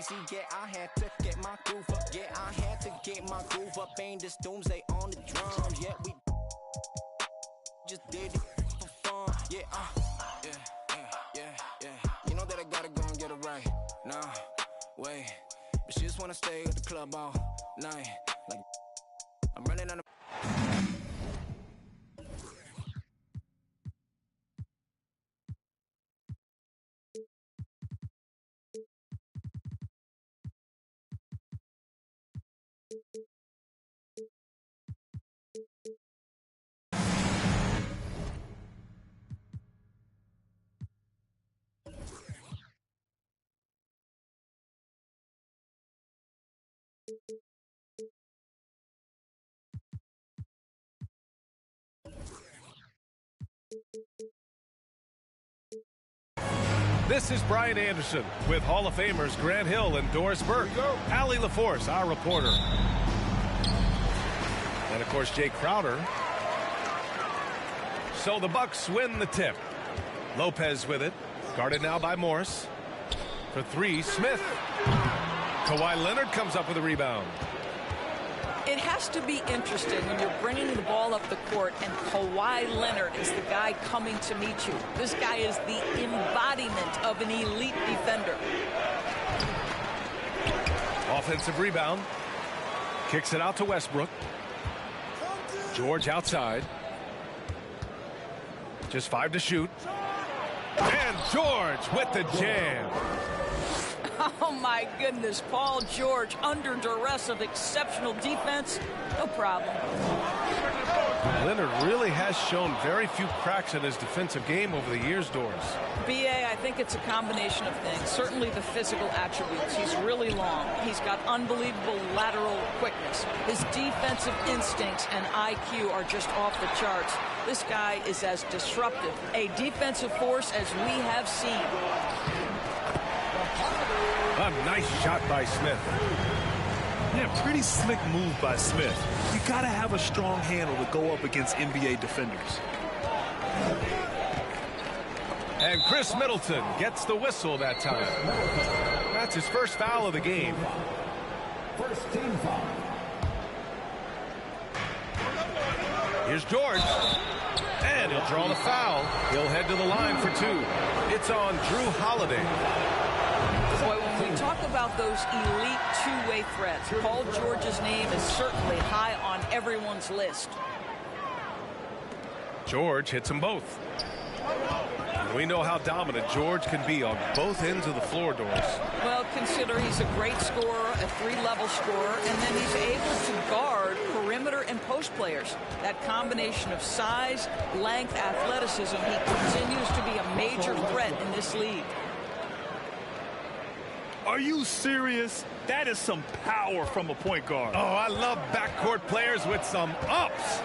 easy, yeah, I had to get my groove up. Yeah, I had to get my groove up. Ain't this doomsday on the drums. Yeah, we just did it for fun. Yeah, yeah. You know that I gotta go and get it right. Nah, wait. But she just wanna stay at the club all night. Like, I'm running on the... This is Brian Anderson with Hall of Famers Grant Hill and Doris Burke. Allie LaForce, our reporter. And, of course, Jay Crowder. So the Bucks win the tip. Lopez with it. Guarded now by Morris. For three, Smith. Kawhi Leonard comes up with a rebound. It has to be interesting when you're bringing the ball up the court and Kawhi Leonard is the guy coming to meet you. This guy is the embodiment of an elite defender. Offensive rebound. Kicks it out to Westbrook. George outside. Just 5 to shoot. And George with the jam. Oh, my goodness. Paul George under duress of exceptional defense. No problem. Leonard really has shown very few cracks in his defensive game over the years, Doris. B.A., I think it's a combination of things. Certainly the physical attributes. He's really long. He's got unbelievable lateral quickness. His defensive instincts and IQ are just off the charts. This guy is as disruptive a defensive force as we have seen. A nice shot by Smith. Yeah, pretty slick move by Smith. You got to have a strong handle to go up against NBA defenders. And Chris Middleton gets the whistle that time. That's his first foul of the game. First team foul. Here's George. And he'll draw the foul. He'll head to the line for 2. It's on Drew Holiday. Boy, when we talk about those elite two-way threats, Paul George's name is certainly high on everyone's list. George hits them both. We know how dominant George can be on both ends of the floor, Doris. Well, consider he's a great scorer, a 3-level scorer, and then he's able to guard perimeter and post players. That combination of size, length, athleticism, he continues to be a major threat in this league. Are you serious? That is some power from a point guard. Oh, I love backcourt players with some ups.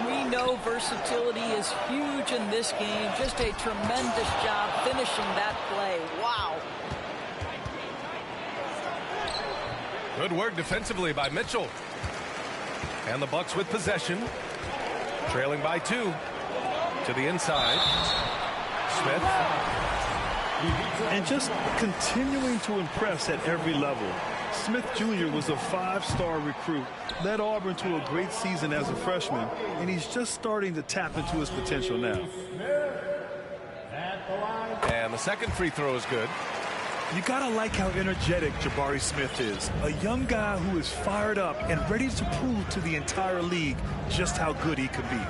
We know versatility is huge in this game. Just a tremendous job finishing that play. Wow. Good work defensively by Mitchell. And the Bucks with possession. Trailing by 2. To the inside. Smith. And just continuing to impress at every level. Smith Jr. was a 5-star recruit, led Auburn to a great season as a freshman, and he's just starting to tap into his potential now. And the second free throw is good. You gotta like how energetic Jabari Smith is. A young guy who is fired up and ready to prove to the entire league just how good he can be.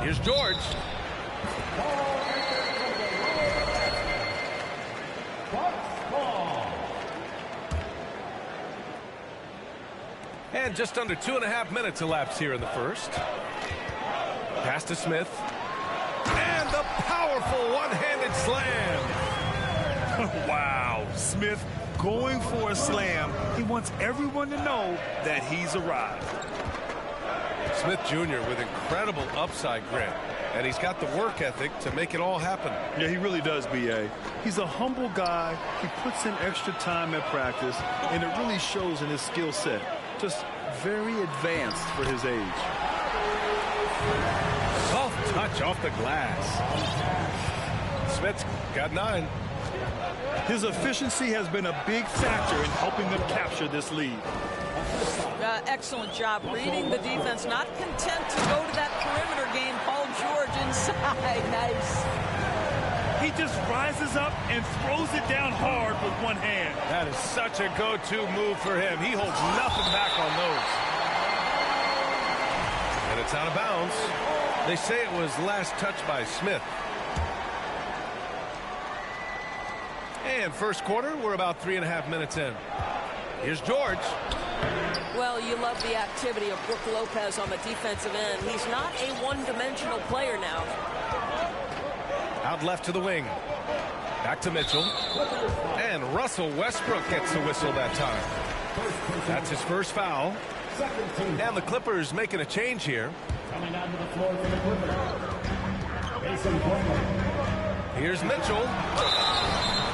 Here's George. And just under 2.5 minutes elapsed here in the first. Pass to Smith. And the powerful one-handed slam. Wow. Smith going for a slam. He wants everyone to know that he's arrived. Smith Jr. with incredible upside, Grant. And he's got the work ethic to make it all happen. Yeah, he really does, B.A. He's a humble guy. He puts in extra time at practice, and it really shows in his skill set. Just very advanced for his age. Soft touch off the glass. Smith's got 9. His efficiency has been a big factor in helping them capture this lead. Excellent job reading the defense, not content to go to that perimeter game. Paul George inside. Nice. He just rises up and throws it down hard with one hand. That is such a go-to move for him. He holds nothing back on those. And it's out of bounds. They say it was last touched by Smith. And first quarter, we're about 3.5 minutes in. Here's George. Well, you love the activity of Brook Lopez on the defensive end. He's not a one-dimensional player now. Out left to the wing. Back to Mitchell. And Russell Westbrook gets the whistle that time. That's his first foul. And the Clippers making a change here. Coming onto the floor for the Clippers. Mason Plumlee. Here's Mitchell.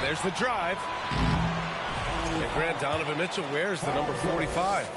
There's the drive. And Grant, Donovan Mitchell wears the number 45.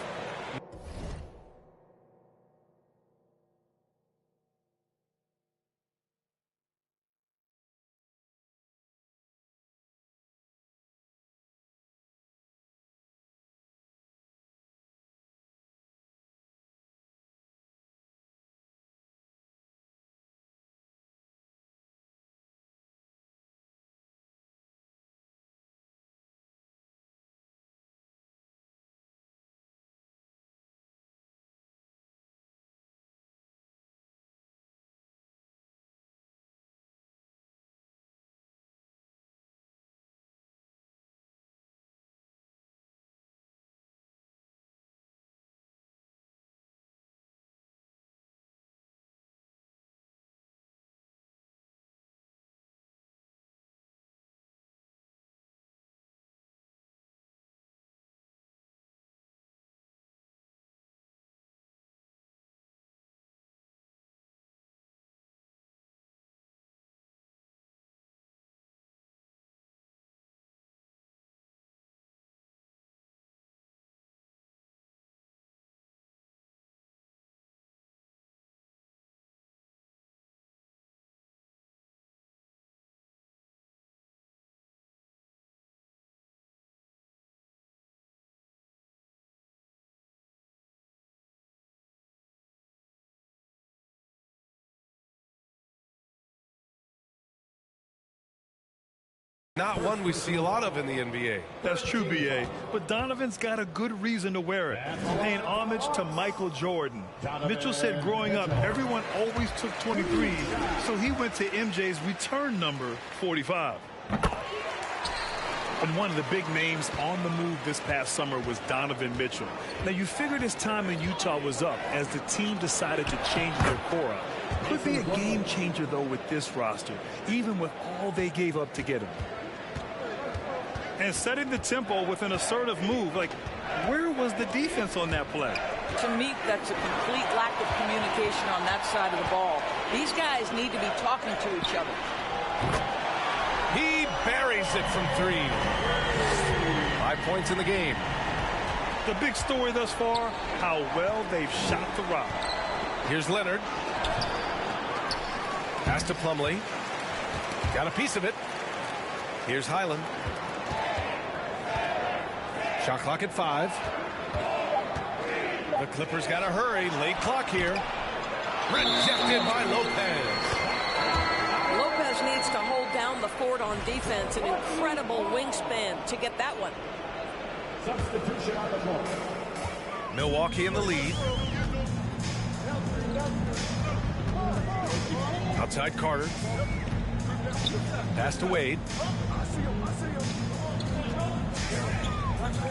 Not one we see a lot of in the NBA. That's true, B.A. But Donovan's got a good reason to wear it, paying homage to Michael Jordan. Mitchell said growing up, everyone always took 23, so he went to MJ's return number 45. And one of the big names on the move this past summer was Donovan Mitchell. Now, you figured his time in Utah was up as the team decided to change their core up. Could be a game changer, though, with this roster, even with all they gave up to get him. And setting the tempo with an assertive move, like, where was the defense on that play? To me, that's a complete lack of communication on that side of the ball. These guys need to be talking to each other. He buries it from 3. 5 points in the game. The big story thus far, how well they've shot the rock. Here's Leonard. Pass to Plumlee. Got a piece of it. Here's Highland. Shot clock at 5. The Clippers got to hurry. Late clock here. Rejected by Lopez. Lopez needs to hold down the fort on defense. An incredible wingspan to get that one. Substitution on the floor. Milwaukee in the lead. Outside Carter. Pass to Wade.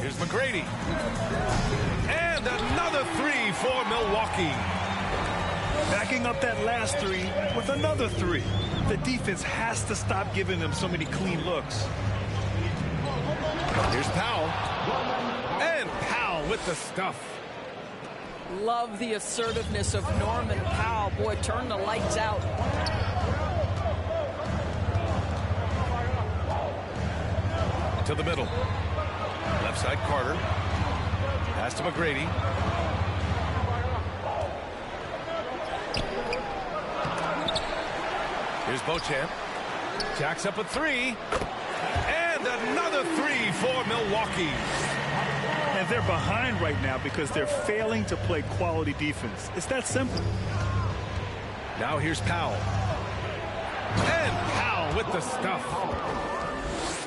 Here's McGrady. And another 3 for Milwaukee. Backing up that last 3 with another 3. The defense has to stop giving them so many clean looks. Here's Powell. And Powell with the stuff. Love the assertiveness of Norman Powell. Boy, turn the lights out. To the middle. Left side Carter. Pass to McGrady. Here's Beauchamp. Jacks up a 3. And another another three for Milwaukee. And they're behind right now because they're failing to play quality defense. It's that simple. Now here's Powell. And Powell with the stuff.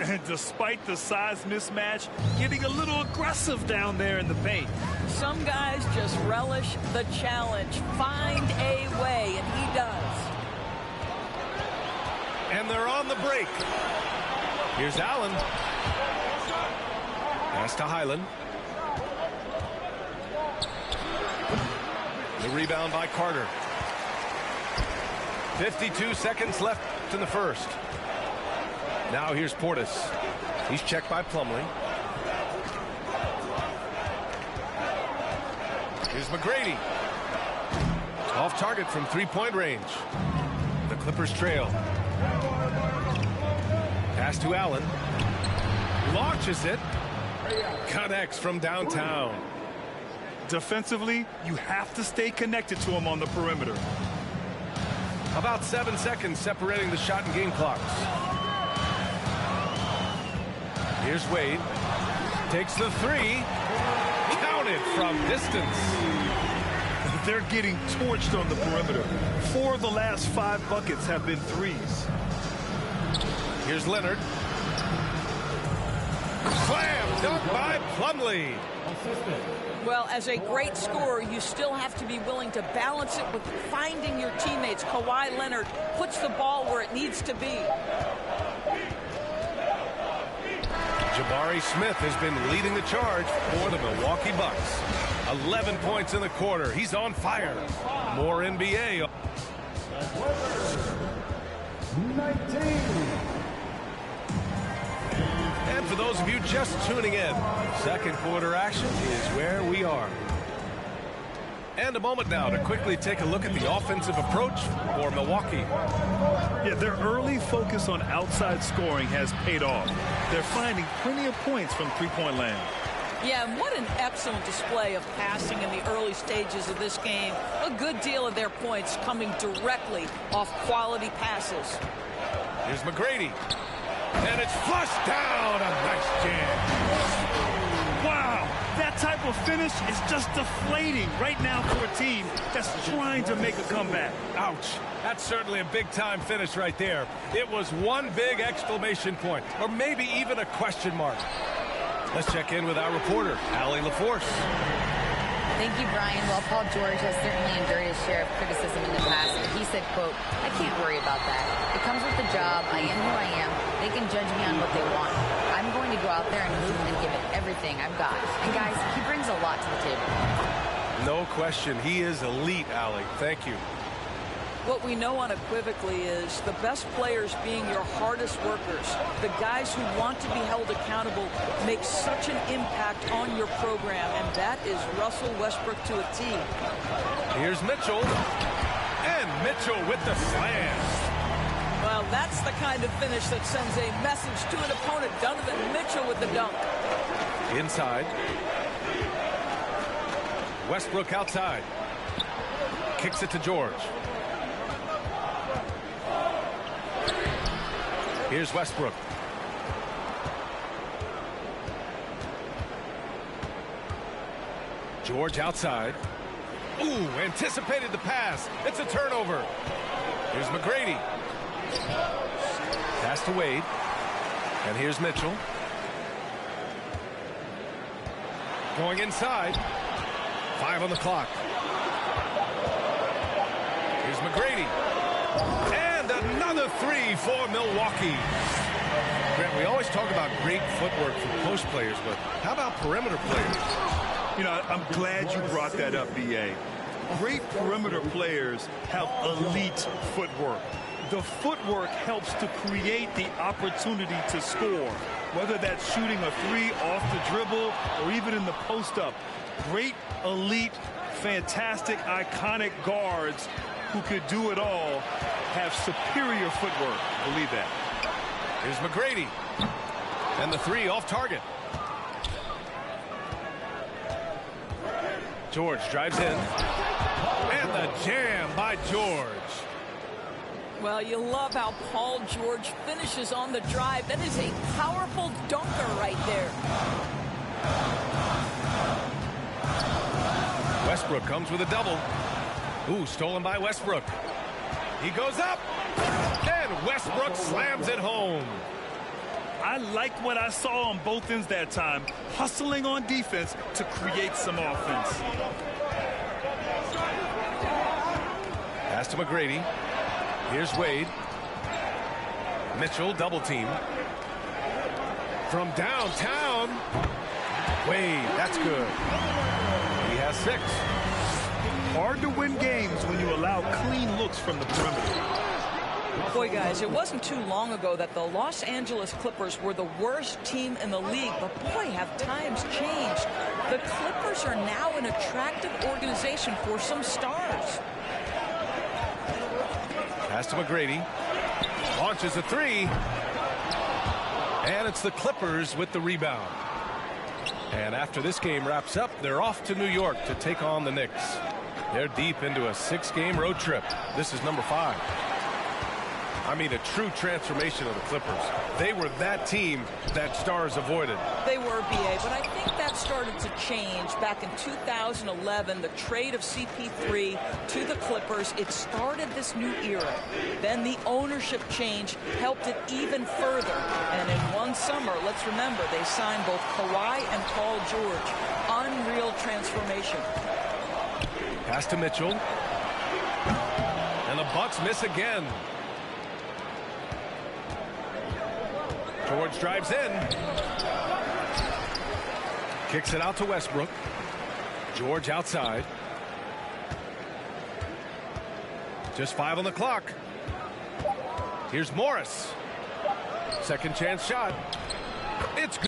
And despite the size mismatch, getting a little aggressive down there in the paint. Some guys just relish the challenge. Find a way, and he does. And they're on the break. Here's Allen. Pass to Highland. The rebound by Carter. 52 seconds left in the first. Now here's Portis. He's checked by Plumlee. Here's McGrady. Off target from three-point range. The Clippers trail. Pass to Allen. Launches it. Connects from downtown. Defensively, you have to stay connected to him on the perimeter. About 7 seconds separating the shot and game clocks. Here's Wade. Takes the three. Counted from distance. They're getting torched on the perimeter. 4 of the last 5 buckets have been threes. Here's Leonard. Slam dunk by Plumlee. Well, as a great scorer, you still have to be willing to balance it with finding your teammates. Kawhi Leonard puts the ball where it needs to be. Jabari Smith has been leading the charge for the Milwaukee Bucks. 11 points in the quarter. He's on fire. More NBA. 19. And for those of you just tuning in, second quarter action is where we are. And a moment now to quickly take a look at the offensive approach for Milwaukee. Yeah, their early focus on outside scoring has paid off. They're finding plenty of points from three-point land. Yeah, and what an excellent display of passing in the early stages of this game. A good deal of their points coming directly off quality passes. Here's McGrady. And it's flushed down. A nice jam. Wow, that type of finish is just deflating right now for a team that's trying to make a comeback. Ouch. That's certainly a big-time finish right there. It was one big exclamation point, or maybe even a question mark. Let's check in with our reporter, Allie LaForce. Thank you, Brian. Well, Paul George has certainly endured his share of criticism in the past, but he said, quote, "I can't worry about that. It comes with the job. I am who I am. They can judge me on what they want. I'm going to go out there and move and give it everything I've got." And, guys, he brings a lot to the table. No question. He is elite, Allie. Thank you. What we know unequivocally is the best players being your hardest workers, the guys who want to be held accountable, make such an impact on your program, and that is Russell Westbrook to a T. Here's Mitchell. And Mitchell with the slam. Well, that's the kind of finish that sends a message to an opponent. Donovan Mitchell with the dunk. Inside. Westbrook outside. Kicks it to George. Here's Westbrook. George outside. Ooh, anticipated the pass. It's a turnover. Here's McGrady. Pass to Wade. And here's Mitchell. Going inside. 5 on the clock. Here's McGrady. And another three for Milwaukee. Grant, we always talk about great footwork from post players, but how about perimeter players? You know, I'm glad you brought that up, B.A. Great perimeter players have elite footwork. The footwork helps to create the opportunity to score, whether that's shooting a three off the dribble or even in the post-up. Great, elite, fantastic, iconic guards who could do it all have superior footwork. Believe that. Here's McGrady. And the three off target. George drives in. And the jam by George. Well, you love how Paul George finishes on the drive. That is a powerful dunker right there. Westbrook comes with a double. Ooh, stolen by Westbrook. He goes up, and Westbrook slams it home. I like what I saw on both ends that time, hustling on defense to create some offense. Pass to McGrady. Here's Wade. Mitchell double team. From downtown. Wade, that's good. He has 6. Hard to win games when you allow clean looks from the perimeter. Boy, guys, it wasn't too long ago that the Los Angeles Clippers were the worst team in the league, but boy, have times changed. The Clippers are now an attractive organization for some stars. Pass to McGrady. Launches a 3. And it's the Clippers with the rebound. And after this game wraps up, they're off to New York to take on the Knicks. They're deep into a 6-game road trip. This is number 5. I mean, a true transformation of the Clippers. They were that team that stars avoided. They were, BA, but I think that started to change back in 2011. The trade of CP3 to the Clippers, it started this new era. Then the ownership change helped it even further. And in one summer, let's remember, they signed both Kawhi and Paul George. Unreal transformation. Pass to Mitchell. And the Bucks miss again. George drives in. Kicks it out to Westbrook. George outside. Just 5 on the clock. Here's Morris. Second chance shot. It's good.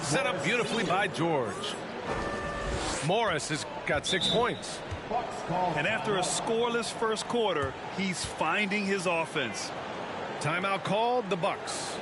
Set up beautifully by George. Morris has got 6 points. And after a scoreless first quarter, he's finding his offense. Timeout called, the Bucks.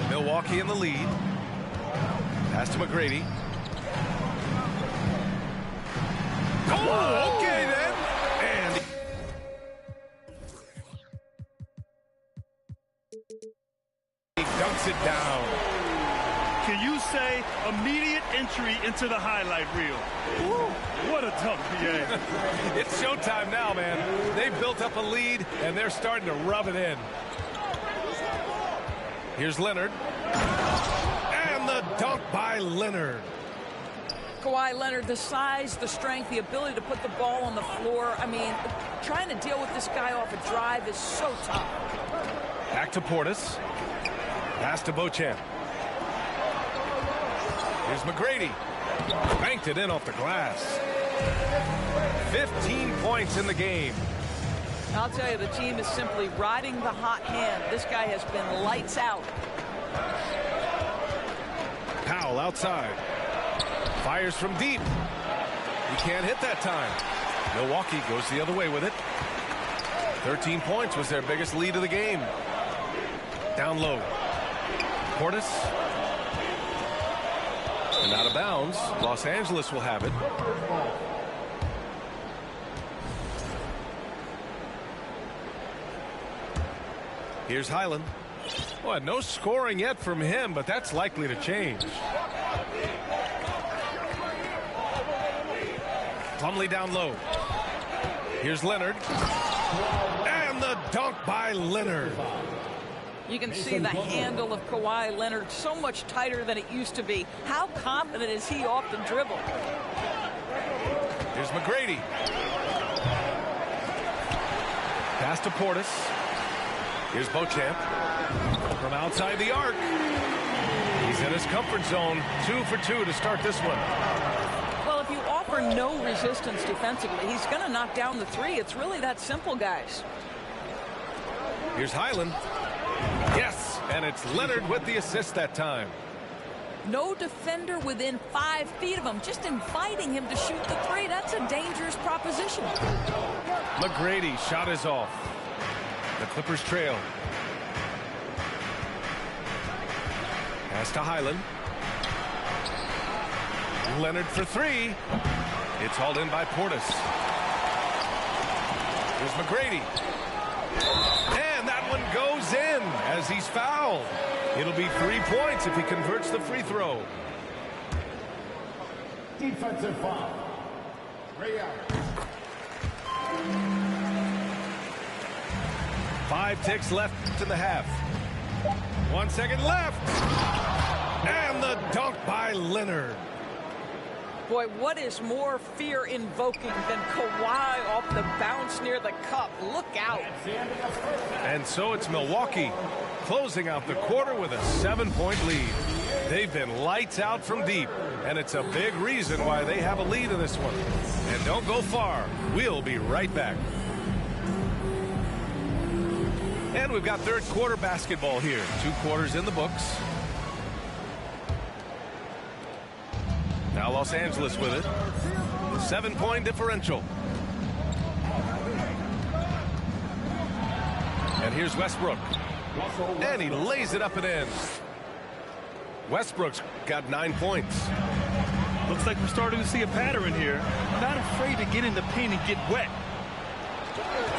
Milwaukee in the lead. Pass to McGrady. Oh, okay then. And he dunks it down. Can you say immediate entry into the highlight reel? Woo, what a dunk, PA. It's showtime now, man. They built up a lead, and they're starting to rub it in. Here's Leonard. And the dunk by Leonard. Kawhi Leonard, the size, the strength, the ability to put the ball on the floor. I mean, trying to deal with this guy off a drive is so tough. Back to Portis. Pass to Beauchamp. Here's McGrady. Banked it in off the glass. 15 points in the game. I'll tell you, the team is simply riding the hot hand. This guy has been lights out. Powell outside. Fires from deep. He can't hit that time. Milwaukee goes the other way with it. 13 points was their biggest lead of the game. Down low. Portis. And out of bounds. Los Angeles will have it. Here's Highland. Well, no scoring yet from him, but that's likely to change. Plumlee down low. Here's Leonard. And the dunk by Leonard. You can see the handle of Kawhi Leonard so much tighter than it used to be. How confident is he off the dribble? Here's McGrady. Pass to Portis. Here's Beauchamp. From outside the arc. He's in his comfort zone. 2 for 2 to start this one. Well, if you offer offer no resistance defensively. He's going to knock down the three. It's really that simple, guys. Here's Highland. Yes, and it's Leonard with the assist that time. No defender within 5 feet of him, just inviting him to shoot the three. That's a dangerous proposition. McGrady shot is off. The Clippers trail. Pass to Highland. Leonard for three. It's hauled in by Portis. Here's McGrady. And that one goes in as he's fouled. It'll be 3 points if he converts the free throw. Defensive foul. Revamp. 5 ticks left in the half. 1 second left. And the dunk by Leonard. Boy, what is more fear-invoking than Kawhi off the bounce near the cup? Look out. And so it's Milwaukee closing out the quarter with a 7-point lead. They've been lights out from deep, and it's a big reason why they have a lead in this one. And don't go far. We'll be right back. And we've got third quarter basketball here. 2 quarters in the books. Now Los Angeles with it. 7-point differential. And here's Westbrook. And he lays it up and in. Westbrook's got 9 points. Looks like we're starting to see a pattern here. Not afraid to get in the paint and get wet.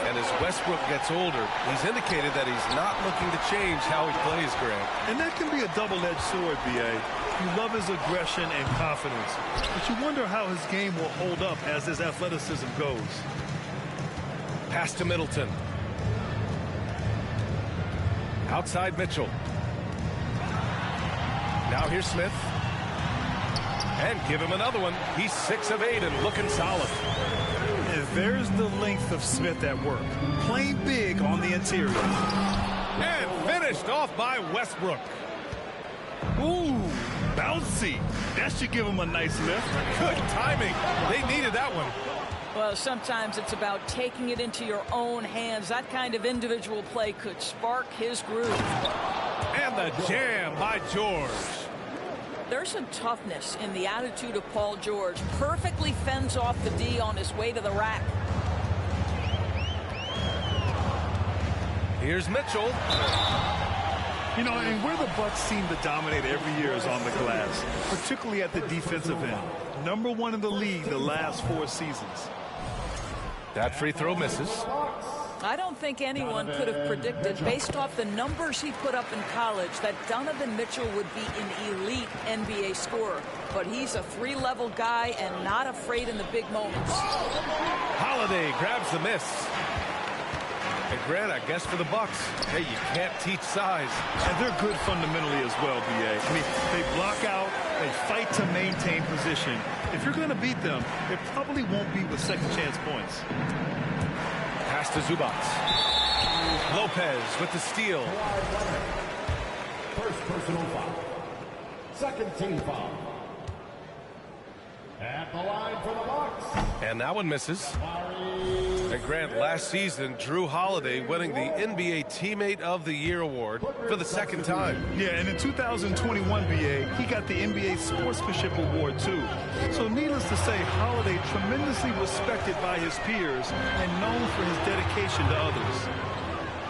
And as Westbrook gets older, he's indicated that he's not looking to change how he plays, Grant. And that can be a double-edged sword, B.A. You love his aggression and confidence, but you wonder how his game will hold up as his athleticism goes. Pass to Middleton. Outside Mitchell. Now here's Smith. And give him another one. He's 6 of 8 and looking solid. And there's the length of Smith at work. Playing big on the interior. And finished off by Westbrook. Ooh, bouncy. That should give him a nice lift. Good timing. They needed that one. Well, sometimes it's about taking it into your own hands. That kind of individual play could spark his groove. And the jam by George. There's some toughness in the attitude of Paul George. Perfectly fends off the D on his way to the rack. Here's Mitchell. You know, and where the Bucks seem to dominate every year is on the glass, particularly at the defensive end. #1 in the league the last 4 seasons. That free throw misses. I don't think anyone could have predicted, based off the numbers he put up in college, that Donovan Mitchell would be an elite NBA scorer. But he's a 3-level guy and not afraid in the big moments. Holiday grabs the miss. And Grant, I guess for the Bucks, hey, you can't teach size. And they're good fundamentally as well, B.A. I mean, they block out, they fight to maintain position. If you're going to beat them, it probably won't be with second-chance points. Pass to Zubac. Lopez with the steal. First personal foul. Second team foul. At the line for the Bucks. And that one misses. And Grant, last season, Drew Holiday winning the NBA Teammate of the Year award for the 2nd time. Yeah, and in 2021, B.A., he got the NBA Sportsmanship Award, too. So needless to say, Holiday tremendously respected by his peers and known for his dedication to others.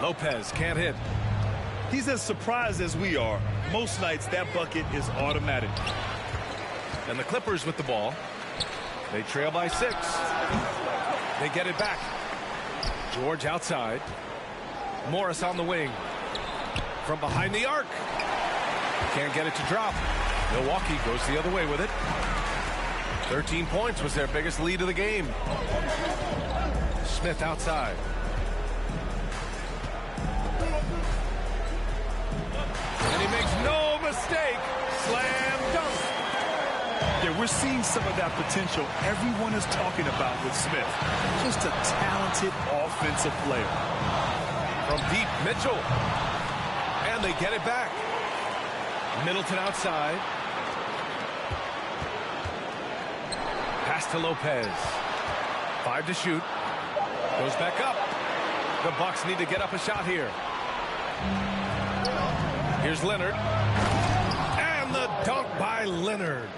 Lopez can't hit. He's as surprised as we are. Most nights, that bucket is automatic. And the Clippers with the ball. They trail by 6. They get it back. George outside. Morris on the wing. From behind the arc. Can't get it to drop. Milwaukee goes the other way with it. 13 points was their biggest lead of the game. Smith outside. And he makes no mistake. Slam dunk. Yeah, we're seeing some of that potential everyone is talking about with Smith. Just a talented offensive player. From deep, Mitchell. And they get it back. Middleton outside. Pass to Lopez. 5 to shoot. Goes back up. The Bucks need to get up a shot here. Here's Leonard. And the dunk by Leonard.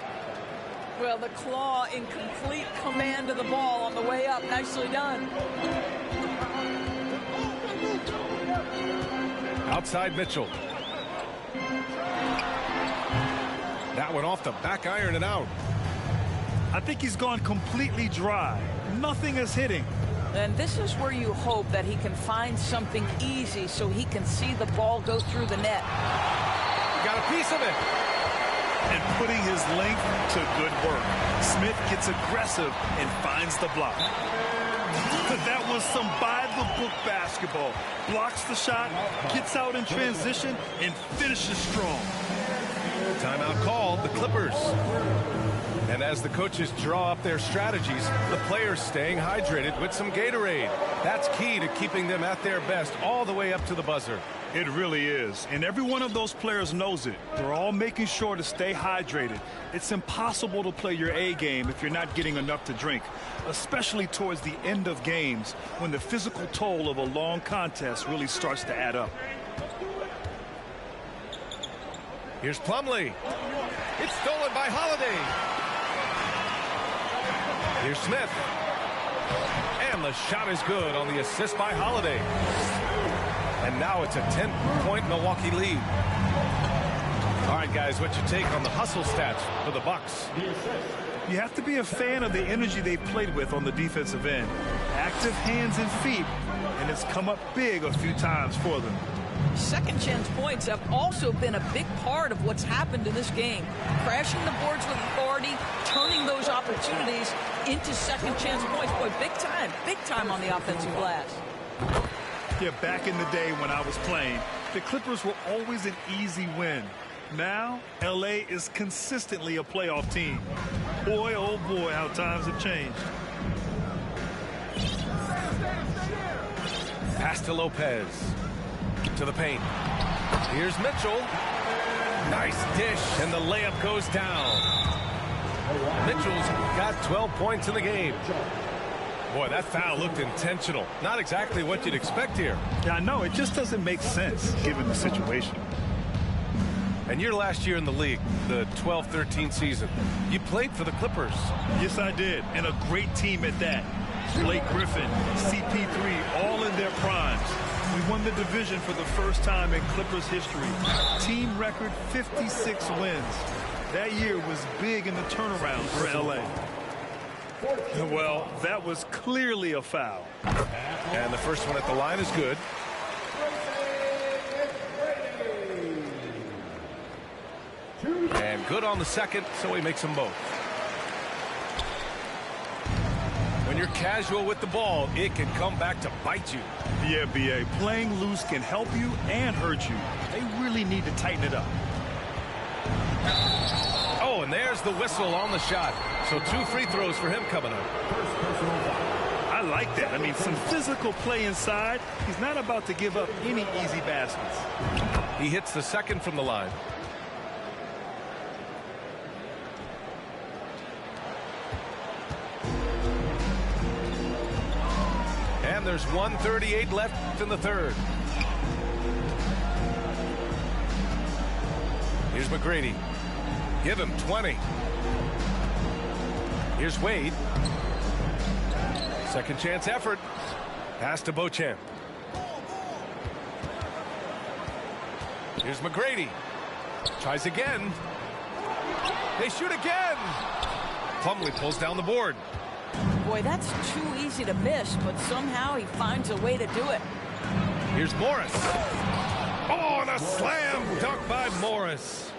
Well, the claw in complete command of the ball on the way up. Nicely done. Outside Mitchell. That one off the back iron and out. I think he's gone completely dry. Nothing is hitting. And this is where you hope that he can find something easy so he can see the ball go through the net. Got a piece of it. And putting his length to good work. Smith gets aggressive and finds the block. That was some by-the-book basketball. Blocks the shot, gets out in transition, and finishes strong. Timeout called, the Clippers. And as the coaches draw up their strategies, the players staying hydrated with some Gatorade. That's key to keeping them at their best all the way up to the buzzer. It really is. And every one of those players knows it. They're all making sure to stay hydrated. It's impossible to play your A game if you're not getting enough to drink, especially towards the end of games when the physical toll of a long contest really starts to add up. Here's Plumlee. It's stolen by Holiday. Here's Smith. And the shot is good on the assist by Holiday. And now it's a 10-point Milwaukee lead. All right, guys, what's your take on the hustle stats for the Bucks? You have to be a fan of the energy they've played with on the defensive end. Active hands and feet, and it's come up big a few times for them. Second chance points have also been a big part of what's happened in this game. Crashing the boards with authority, turning those opportunities into second chance points. Boy, big time on the offensive glass. Yeah, back in the day when I was playing, the Clippers were always an easy win. Now, LA is consistently a playoff team. Boy, oh boy, how times have changed. Pass to Lopez. To the paint. Here's Mitchell. Nice dish, and the layup goes down. Mitchell's got 12 points in the game. Boy, that foul looked intentional. Not exactly what you'd expect here. Yeah, I know. It just doesn't make sense given the situation. And your last year in the league, the 12-13 season, you played for the Clippers. Yes, I did. And a great team at that. Blake Griffin, CP3, all in their primes. We won the division for the first time in Clippers history. Team record 56 wins. That year was big in the turnaround for LA. Well, that was clearly a foul. And the first one at the line is good. And good on the second, so he makes them both. When you're casual with the ball, it can come back to bite you. Yeah, B.A. Playing loose can help you and hurt you. They really need to tighten it up. Oh, and there's the whistle on the shot. So 2 free throws for him coming up. I like that. I mean, some physical play inside. He's not about to give up any easy baskets. He hits the second from the line. And there's 1:38 left in the third. Here's McGrady. Give him 20. Here's Wade. Second chance effort. Pass to Beauchamp. Here's McGrady. Tries again. They shoot again. Plumlee pulls down the board. Boy, that's too easy to miss, but somehow he finds a way to do it. Here's Morris. Oh, and a slam dunk by Morris.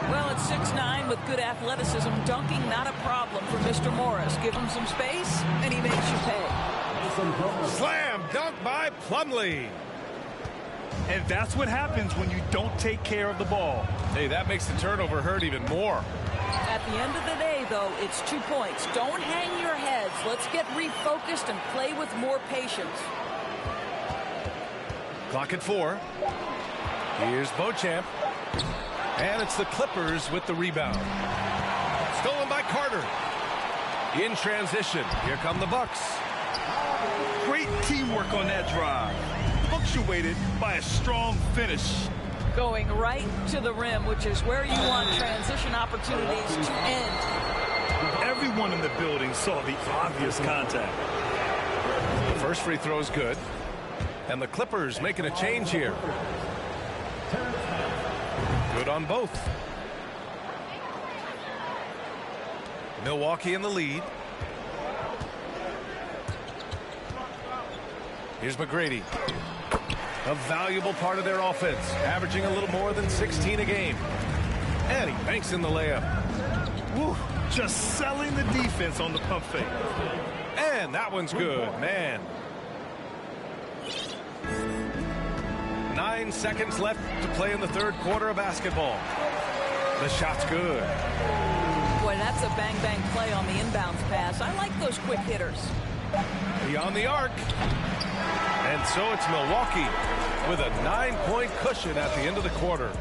Well, at 6'9", with good athleticism, dunking not a problem for Mr. Morris. Give him some space, and he makes you pay. Slam dunk by Plumlee. And that's what happens when you don't take care of the ball. Hey, that makes the turnover hurt even more. At the end of the day, though, it's 2 points. Don't hang your heads. Let's get refocused and play with more patience. Clock at 4. Here's Beauchamp. And it's the Clippers with the rebound. Stolen by Carter. In transition, here come the Bucks. Great teamwork on that drive, punctuated by a strong finish. Going right to the rim, which is where you want transition opportunities to end. Everyone in the building saw the obvious contact. The first free throw is good. And the Clippers making a change here. Good on both. Milwaukee in the lead. Here's McGrady. A valuable part of their offense, averaging a little more than 16 a game. And he banks in the layup. Woo, just selling the defense on the pump fake. And that one's good, man. 9 seconds left to play in the third quarter of basketball. The shot's good. Boy, that's a bang-bang play on the inbounds pass. I like those quick hitters. Beyond the arc. And so it's Milwaukee with a 9-point cushion at the end of the quarter.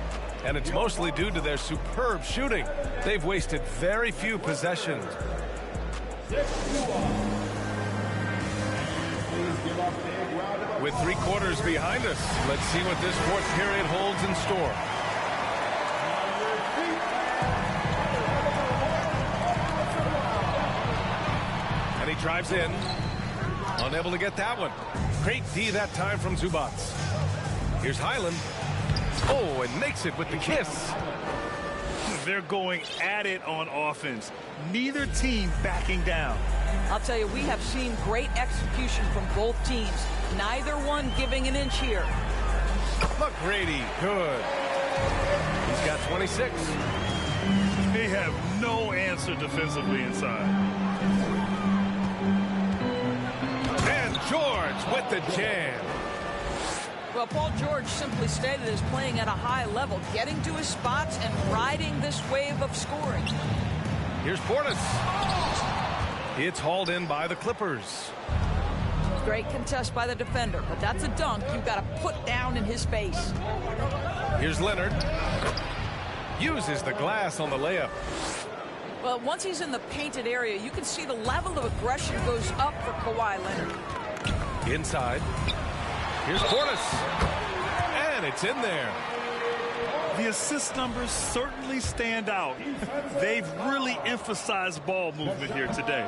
And it's mostly due to their superb shooting. They've wasted very few possessions. With 3 quarters behind us, let's see what this fourth period holds in store. And he drives in. Unable to get that one. Great D that time from Zubac. Here's Highland. Oh, and makes it with the kiss. They're going at it on offense. Neither team backing down. I'll tell you, we have seen great execution from both teams. Neither one giving an inch here. McGrady, good. He's got 26. They have no answer defensively inside. And George with the jam. Well, Paul George simply stated as playing at a high level, getting to his spots and riding this wave of scoring. Here's Portis. It's hauled in by the Clippers. Great contest by the defender, but that's a dunk you've got to put down in his face. Here's Leonard. Uses the glass on the layup. Well, once he's in the painted area, you can see the level of aggression goes up for Kawhi Leonard. Inside. Here's Portis. And it's in there. The assist numbers certainly stand out. They've really emphasized ball movement here today.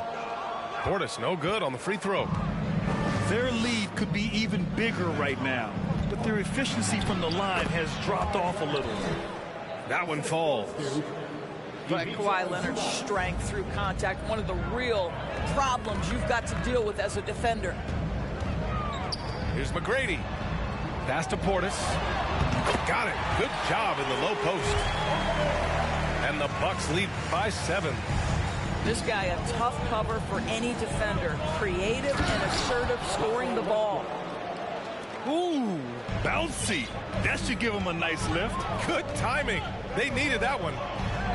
Portis no good on the free throw. Their lead could be even bigger right now, but their efficiency from the line has dropped off a little. That one falls. But Kawhi Leonard's strength through contact, one of the real problems you've got to deal with as a defender. Here's McGrady. Pass to Portis. Got it. Good job in the low post. And the Bucks lead by 7. This guy a tough cover for any defender. Creative and assertive scoring the ball. Ooh, bouncy. That should give him a nice lift. Good timing. They needed that one.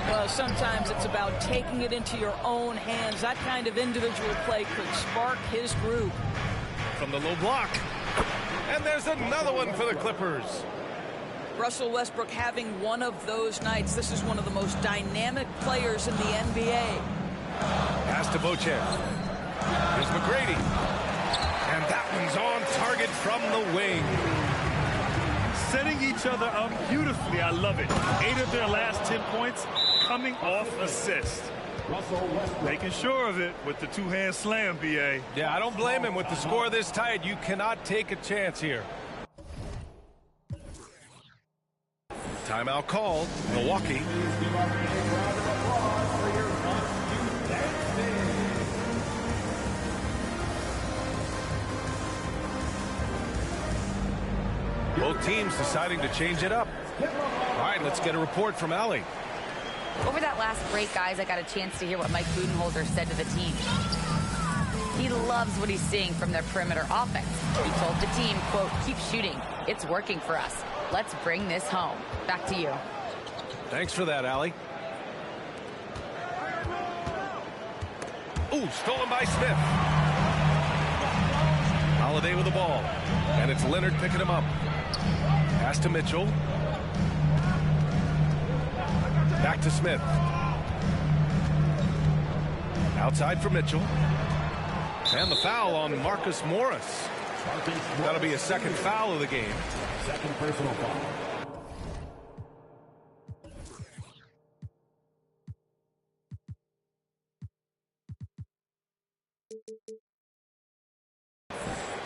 Well, sometimes it's about taking it into your own hands. That kind of individual play could spark his groove. From the low block. And there's another one for the Clippers. Russell Westbrook having one of those nights. This is one of the most dynamic players in the NBA. Pass to Beauchamp. Here's McGrady. And that one's on target from the wing. Setting each other up beautifully. I love it. 8 of their last 10 points coming off assist. Making sure of it with the two-hand slam, B.A. Yeah, I don't blame him. With the score this tight, you cannot take a chance here. Timeout called. Milwaukee. Both teams deciding to change it up. All right, let's get a report from Allie. Over that last break, guys, I got a chance to hear what Mike Budenholzer said to the team. He loves what he's seeing from their perimeter offense. He told the team, quote, "Keep shooting. It's working for us. Let's bring this home." Back to you. Thanks for that, Allie. Ooh, stolen by Smith. Holiday with the ball. And it's Leonard picking him up. Pass to Mitchell. Back to Smith. Outside for Mitchell. And the foul on Marcus Morris. That'll be a second foul of the game. Second personal foul.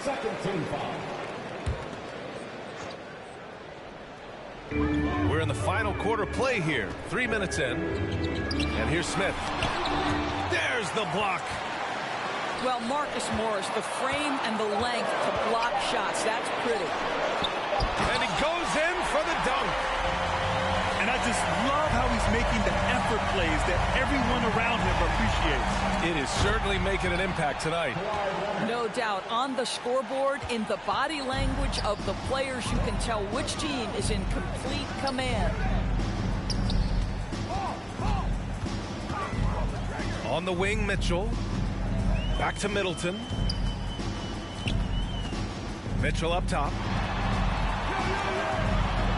Second team foul. We're in the final quarter play here. 3 minutes in. And here's Smith. There's the block. Well, Marcus Morris, the frame and the length to block shots. That's pretty. And he goes in for the dunk. And I just love how he's making the effort plays that everyone around him appreciates. It is certainly making an impact tonight. No doubt. On the scoreboard, in the body language of the players, you can tell which team is in complete command. On the wing, Mitchell. Back to Middleton. Mitchell up top.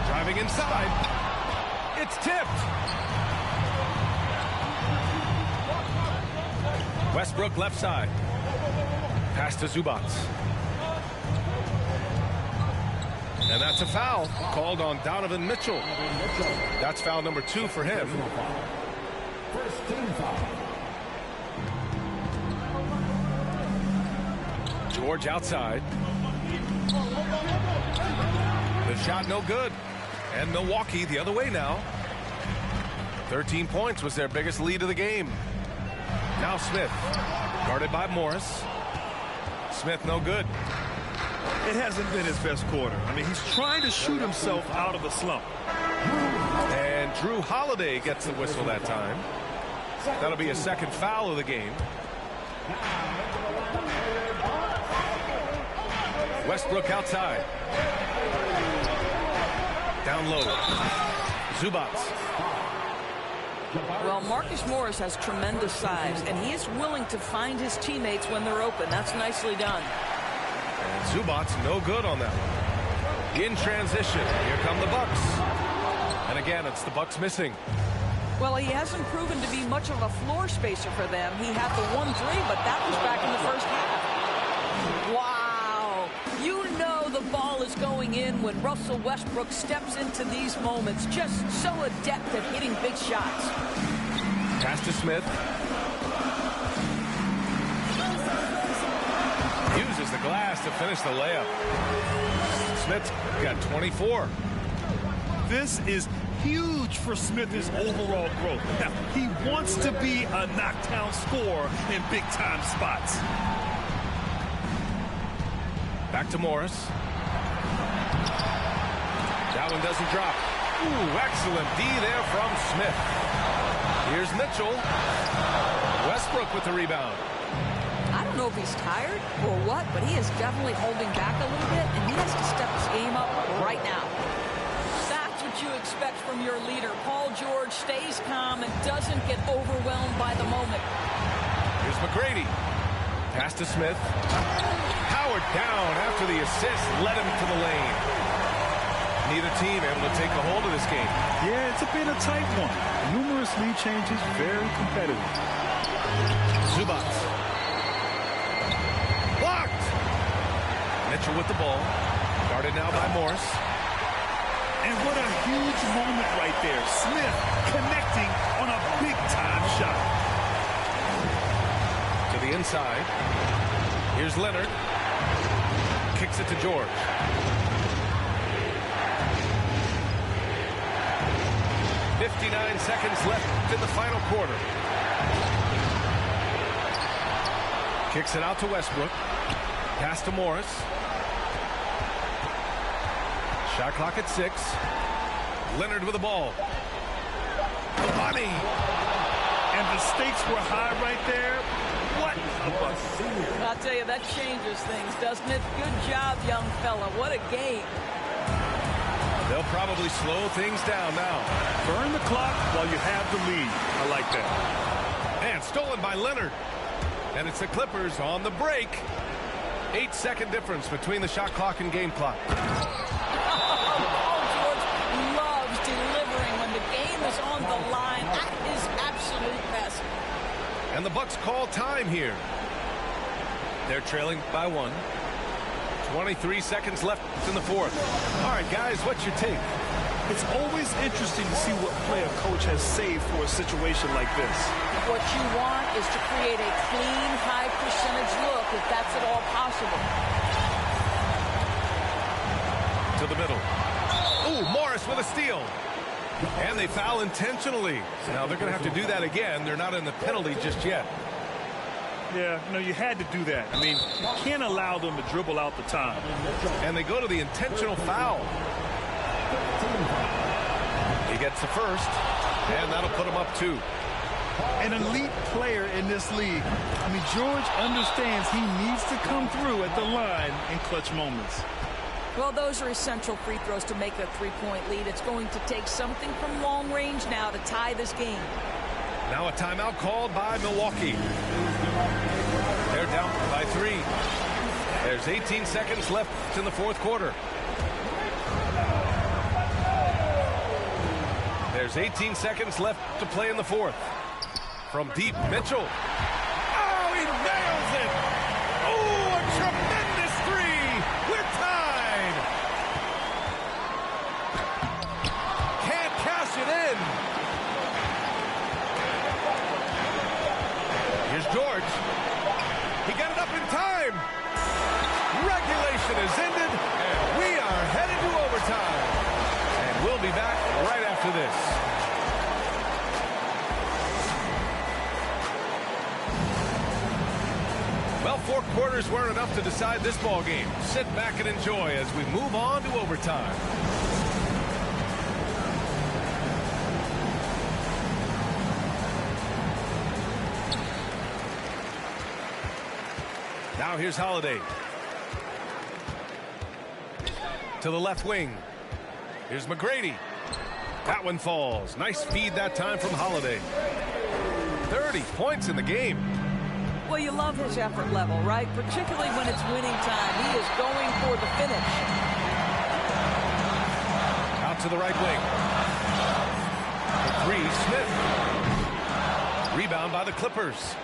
Driving inside. It's tipped. Westbrook left side. Pass to Zubac. And that's a foul called on Donovan Mitchell. That's foul number 2 for him. First team foul. George outside. The shot no good. And Milwaukee the other way now. 13 points was their biggest lead of the game. Now Smith, guarded by Morris. Smith no good. It hasn't been his best quarter. I mean, he's trying to shoot himself out of a slump. And Drew Holiday gets the whistle that time. That'll be a second foul of the game. Westbrook outside. Down low. Zubac. Well, Marcus Morris has tremendous size, and he is willing to find his teammates when they're open. That's nicely done. And Zubac no good on that one. In transition, here come the Bucks. And again, it's the Bucks missing. Well, he hasn't proven to be much of a floor spacer for them. He had the 1-3, but that was back in the first half. Wow. You know the ball is going in when Russell Westbrook steps into these moments. Just so adept at hitting big shots. Pass to Smith. Uses the glass to finish the layup. Smith got 24. This is huge for Smith's overall growth. Now, he wants to be a knockdown scorer in big-time spots. Back to Morris. That one doesn't drop. Ooh, excellent D there from Smith. Here's Mitchell. Westbrook with the rebound. I don't know if he's tired or what, but he is definitely holding back a little bit, and he has to step his game up right now. That's what you expect from your leader. Paul George stays calm and doesn't get overwhelmed by the moment. Here's McGrady. Pass to Smith. Howard down after the assist led him to the lane. Neither team able to take a hold of this game. Yeah, it's been a tight one. Numerous lead changes, very competitive. Zubac. Blocked. Mitchell with the ball. Guarded now by Morris. And what a huge moment right there. Smith connecting on a big-time shot. To the inside. Here's Leonard. Kicks it to George. .59 seconds left in the final quarter. Kicks it out to Westbrook. Pass to Morris. Shot clock at 6. Leonard with the ball. The money. And the stakes were high right there. What a buck. I'll tell you, that changes things, doesn't it? Good job, young fella. What a game. They'll probably slow things down now. Burn the clock while you have the lead. I like that. And stolen by Leonard. And it's the Clippers on the break. 8-second difference between the shot clock and game clock. Paul George loves delivering when the game is on the line. That is absolute best. And the Bucks call time here. They're trailing by 1. 23 seconds left in the fourth. All right, guys, what's your take? It's always interesting to see what play a coach has saved for a situation like this. What you want is to create a clean, high percentage look, if that's at all possible. To the middle. Ooh, Morris with a steal. And they foul intentionally. Now they're going to have to do that again. They're not in the penalty just yet. Yeah, you had to do that. I mean, you can't allow them to dribble out the time. And they go to the intentional foul. He gets the first, and that'll put him up 2. An elite player in this league. I mean, George understands he needs to come through at the line in clutch moments. Well, those are essential free throws to make a 3-point lead. It's going to take something from long range now to tie this game. Now a timeout called by Milwaukee. They're down by 3. There's 18 seconds left in the fourth quarter. There's 18 seconds left to play in the fourth. From deep, Mitchell. Oh, he nails it! Oh, a tremendous 3! We're tied! Can't cash it in. Here's George. He got it up in time. Regulation is ended, and we are headed to overtime. And we'll be back right after this. Well, 4 quarters weren't enough to decide this ball game. Sit back and enjoy as we move on to overtime. Now here's Holiday. To the left wing. Here's McGrady. That one falls. Nice feed that time from Holiday. 30 points in the game. Well, you love his effort level, right? Particularly when it's winning time. He is going for the finish. Out to the right wing. The 3, Smith. Rebound by the Clippers.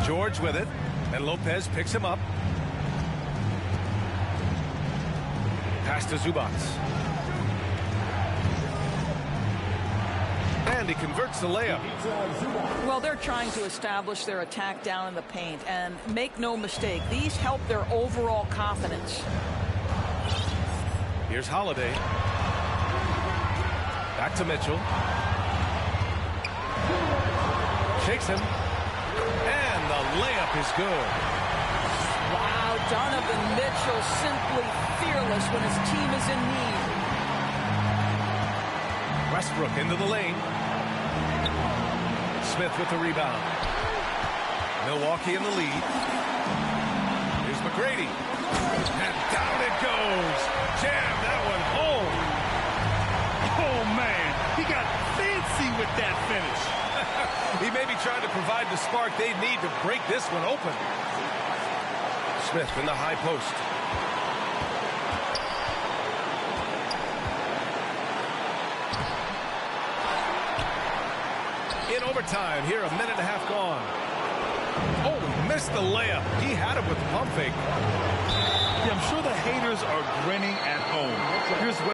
George with it, and Lopez picks him up. Pass to Zubac. And he converts the layup. Well, they're trying to establish their attack down in the paint, and make no mistake, these help their overall confidence. Here's Holiday. Back to Mitchell. Shakes him. And the layup is good. Wow, Donovan Mitchell simply fearless when his team is in need. Westbrook into the lane. Smith with the rebound. Milwaukee in the lead. Here's McGrady. And down it goes. Jam that one home. Oh, man. He got fancy with that finish. He may be trying to provide the spark they need to break this one open. Smith in the high post. In overtime, here, a minute and a half gone. Oh, missed the layup. He had it with the pump fake. Yeah, I'm sure the haters are grinning at home. Here's